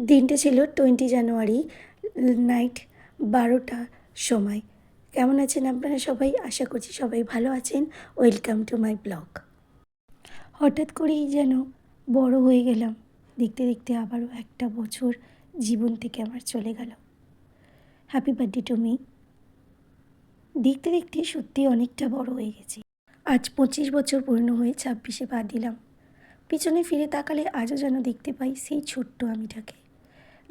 দিনটা ছিল 20 জানুয়ারি নাইট 12টার সময়। কেমন আছেন আপনারা সবাই? আশা করছি সবাই ভালো আছেন। Welcome to my blog. হঠাৎ করেই যেন বড় হয়ে গেলাম। দেখতে দেখতে আবারও একটা বছর জীবন থেকে আমার চলে গেল। Happy birthday to me. দেখতে দেখতে সত্যি অনেকটা বড় হয়ে গেছি। আজ 25 বছর পূর্ণ হয়ে 26-এ পা দিলাম। পিছনে ফিরে তাকালে আজও যেন দেখতে পাই সেই ছোট্ট আমিটাকে,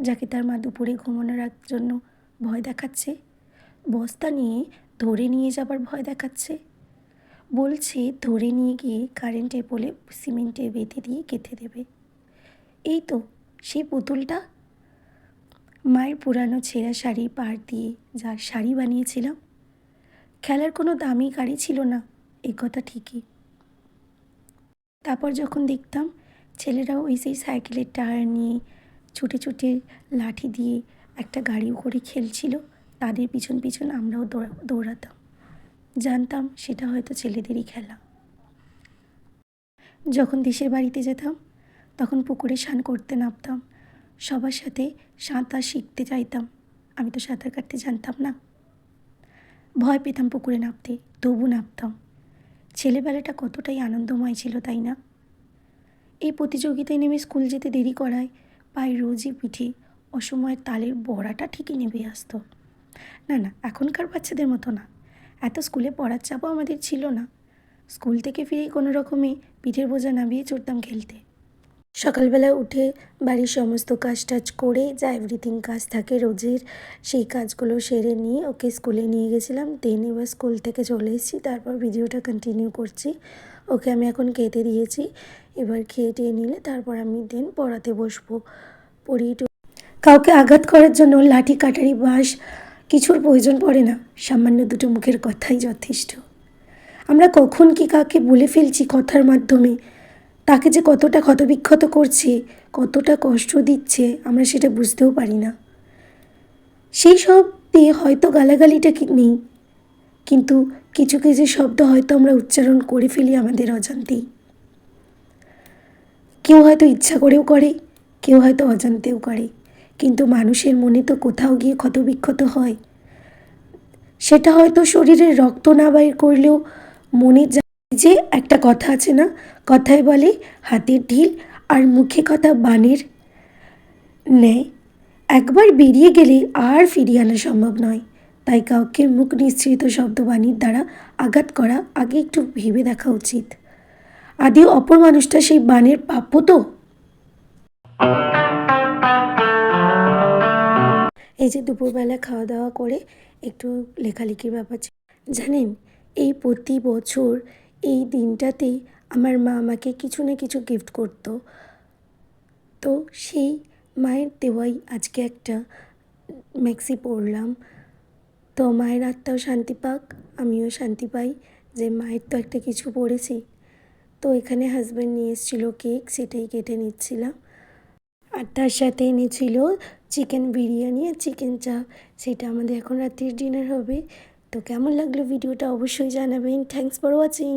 যাকে তার মা দুপুরে ঘুমানোর জন্য ভয় দেখাচ্ছে, বস্তা নিয়ে ধরে নিয়ে যাবার ভয় দেখাচ্ছে, বলছে ধরে নিয়ে গিয়ে কারেন্টের পোলে সিমেন্টে বেঁধে দিয়ে গেঁথে দেবে। এই তো সেই পুতুলটা। মায়ের পুরানো ছেঁড়া শাড়ি পাড় দিয়ে যার শাড়ি বানিয়েছিলাম। খেলার কোনো দামি গাড়ি ছিল না, এই কথা ঠিকই। তারপর যখন দেখতাম ছেলেরাও ওই সেই সাইকেলের টায়ার নিয়ে ছুটে ছুটে লাঠি দিয়ে একটা গাড়িও করে খেলছিল, তাদের পিছন পিছন আমরাও দৌড়াতাম। জানতাম সেটা হয়তো ছেলেদেরই খেলা। যখন দেশের বাড়িতে যেতাম তখন পুকুরে স্নান করতে নামতাম। সবার সাথে সাঁতার শিখতে চাইতাম। আমি তো সাঁতার কাটতে জানতাম না, ভয় পেতাম পুকুরে নামতে, তবু নামতাম। ছেলেবেলাটা কতটাই আনন্দময় ছিল, তাই না? এই প্রতিযোগিতায় নেমে স্কুল যেতে দেরি করায় পায়ে রোজই পিঠে অসময়ের তালের বড়াটা ঠিকই নেমে আসতো। না না, এখনকার বাচ্চাদের মতো না। এত স্কুলে পড়ার চাপও আমাদের ছিল না। স্কুল থেকে ফিরেই কোনো রকমে পিঠের বোঝা নামিয়ে চড়তাম খেলতে। সকালবেলা উঠে বাড়ির সমস্ত কাজ টাজ করে যা এভরিথিং কাজ থাকে রোজের, সেই কাজগুলো সেরে নিয়ে ওকে স্কুলে নিয়ে গেছিলাম। দেন এবার স্কুল থেকে চলে এসেছি, তারপর ভিডিওটা কন্টিনিউ করছি। ওকে আমি এখন খেতে দিয়েছি, এবার খেয়ে টেয়ে নিলে তারপর আমি দেন পড়াতে বসবো। কাউকে আঘাত করার জন্য লাঠি কাটারি বাঁশ কিছুর প্রয়োজন পড়ে না, সামান্য দুটো মুখের কথাই যথেষ্ট। আমরা কখন কি কাকে বলে ফেলছি কথার মাধ্যমে, তাকে যে কতটা ক্ষতবিক্ষত করছে, কতটা কষ্ট দিচ্ছে, আমরা সেটা বুঝতেও পারি না। সেই শব্দে হয়তো গালাগালিটা নেই, কিন্তু কিছু কিছু শব্দ হয়তো আমরা উচ্চারণ করে ফেলি আমাদের অজান্তেই। কেউ হয়তো ইচ্ছা করেও করে, কেউ হয়তো অজান্তেও করে, কিন্তু মানুষের মনে তো কোথাও গিয়ে ক্ষতবিক্ষত হয়। সেটা হয়তো শরীরের রক্ত না বাইর করলেও মনে যে একটা কথা আছে না, কথায় বলে হাতের ঢিল আর মুখে কথা বানের ন্যায়, একবার বেরিয়ে গেলে আর ফিরিয়ে আনা সম্ভব নয়। তাই কাউকে মুখ নিঃসৃত শব্দবাণীর দ্বারা আঘাত করা আগে একটু ভেবে দেখা উচিত। আদেও অপর মানুষটা সেই বানের প্রাপ্য তো। এই যে দুপুরবেলা খাওয়া দাওয়া করে একটু লেখালেখির ব্যাপার ছিল। জানেন, এই প্রতি বছর এই দিনটাতেই আমার মা আমাকে কিছু না কিছু গিফট করতো। তো সেই মায়ের দেওয়াই আজকে একটা ম্যাক্সি পরলাম। তো মায়ের আত্মাও শান্তি পাক, আমিও শান্তি পাই যে মায়ের তো একটা কিছু পড়েছি। তো এখানে হাজব্যান্ড নিয়ে এসেছিলো কেক, সেটাই কেটে নিচ্ছিলাম। আর তার সাথে এনেছিল চিকেন বিরিয়ানি আর চিকেন চাপ। সেটা আমাদের এখন রাত্রির ডিনার হবে। তো কেমন লাগলো ভিডিওটা অবশ্যই জানাবেন। Thanks for watching.